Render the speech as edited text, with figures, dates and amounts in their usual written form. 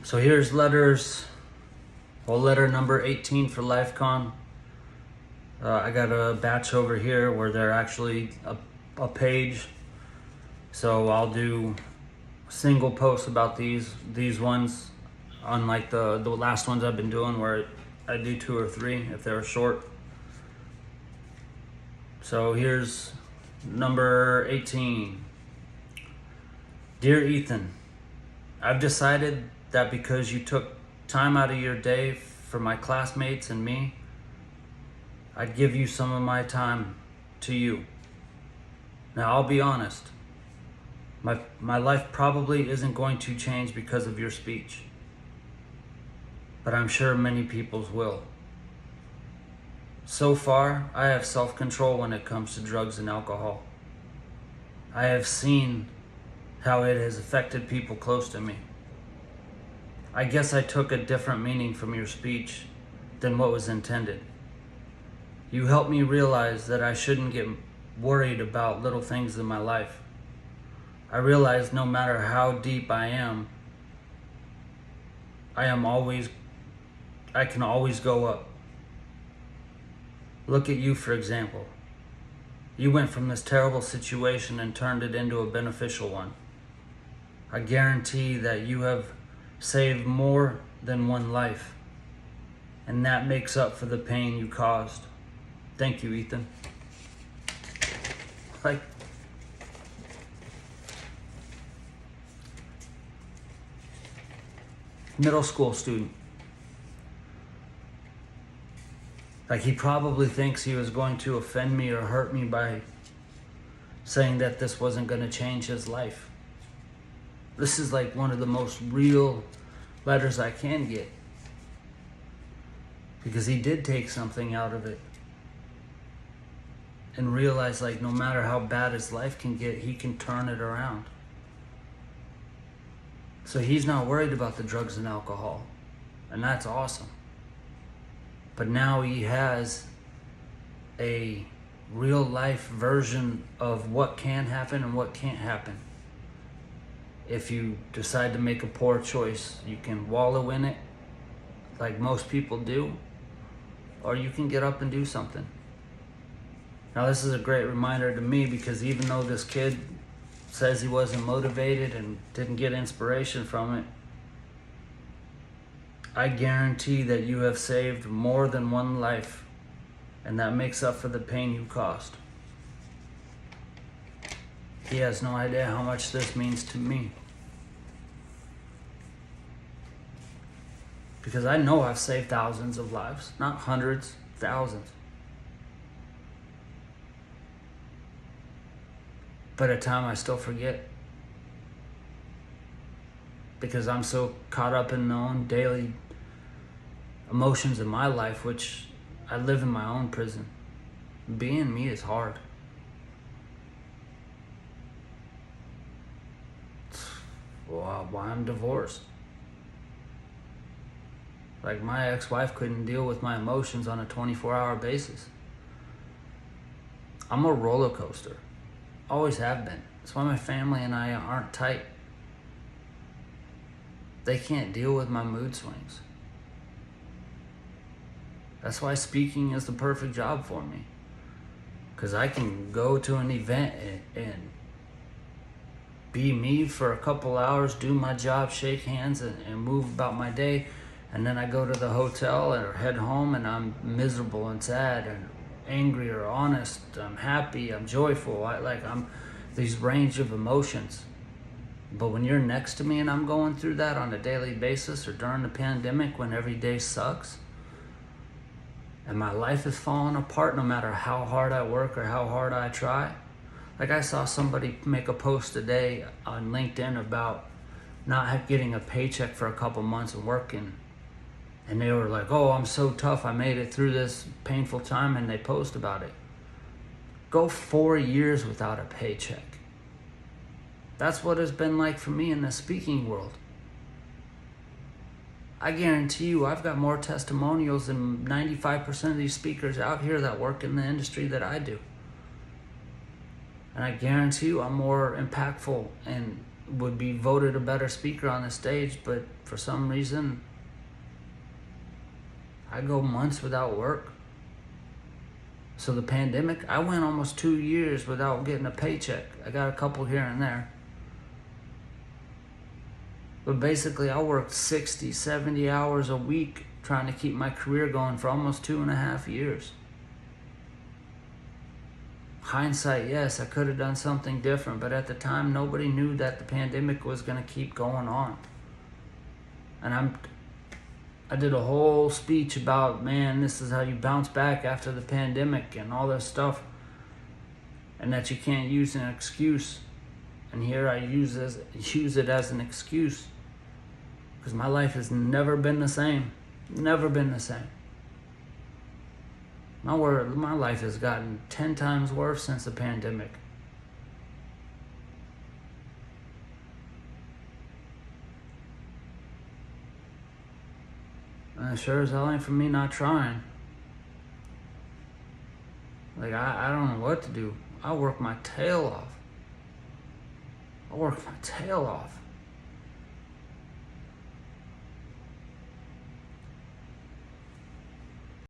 So here's letters, whole letter number 18 for LifeCON. I got a batch over here where they're actually a page. So I'll do single posts about these ones, unlike the last ones I've been doing where I do 2 or 3 if they're short. So here's number 18. Dear Ethan, I've decided that because you took time out of your day for my classmates and me, I'd give you some of my time to you. Now, I'll be honest. My life probably isn't going to change because of your speech, but I'm sure many people's will. So far, I have self-control when it comes to drugs and alcohol. I have seen how it has affected people close to me. I guess I took a different meaning from your speech than what was intended. You helped me realize that I shouldn't get worried about little things in my life. I realized no matter how deep I can always go up. Look at you, for example. You went from this terrible situation and turned it into a beneficial one. I guarantee that you have saved more than one life, and that makes up for the pain you caused. Thank you, Ethan. Middle school student. He probably thinks he was going to offend me or hurt me by saying that this wasn't going to change his life. This is one of the most real letters I can get, because he did take something out of it and realize no matter how bad his life can get, he can turn it around. So he's not worried about the drugs and alcohol, and that's awesome. But now he has a real life version of what can happen and what can't happen. If you decide to make a poor choice, you can wallow in it like most people do, or you can get up and do something. Now, this is a great reminder to me, because even though this kid says he wasn't motivated and didn't get inspiration from it, I guarantee that you have saved more than one life, and that makes up for the pain you caused. He has no idea how much this means to me, because I know I've saved thousands of lives, not hundreds, thousands. But at times I still forget, because I'm so caught up in my own daily emotions in my life, which I live in my own prison. Being me is hard. Well, why I'm divorced. My ex-wife couldn't deal with my emotions on a 24-hour basis. I'm a roller coaster. Always have been. That's why my family and I aren't tight. They can't deal with my mood swings. That's why speaking is the perfect job for me. Because I can go to an event and be me for a couple hours, do my job, shake hands, and move about my day. And then I go to the hotel or head home and I'm miserable and sad and angry or honest. I'm happy, I'm joyful. I'm these range of emotions. But when you're next to me and I'm going through that on a daily basis, or during the pandemic when every day sucks and my life is falling apart no matter how hard I work or how hard I try. I saw somebody make a post today on LinkedIn about not getting a paycheck for a couple months of working. And they were like, oh, I'm so tough, I made it through this painful time, and they post about it. Go 4 years without a paycheck. That's what it's been like for me in the speaking world. I guarantee you I've got more testimonials than 95% of these speakers out here that work in the industry that I do. And I guarantee you I'm more impactful and would be voted a better speaker on the stage, but for some reason, I go months without work. So the pandemic, I went almost 2 years without getting a paycheck. I got a couple here and there. But basically, I worked 60, 70 hours a week trying to keep my career going for almost 2.5 years. Hindsight, yes, I could have done something different, but at the time, nobody knew that the pandemic was going to keep going on. And I did a whole speech about, man, this is how you bounce back after the pandemic and all this stuff, and that you can't use an excuse. And here I use it as an excuse, because my life has never been the same. Never been the same. My life has gotten 10 times worse since the pandemic. And it sure as hell ain't for me not trying. Like, I don't know what to do. I work my tail off.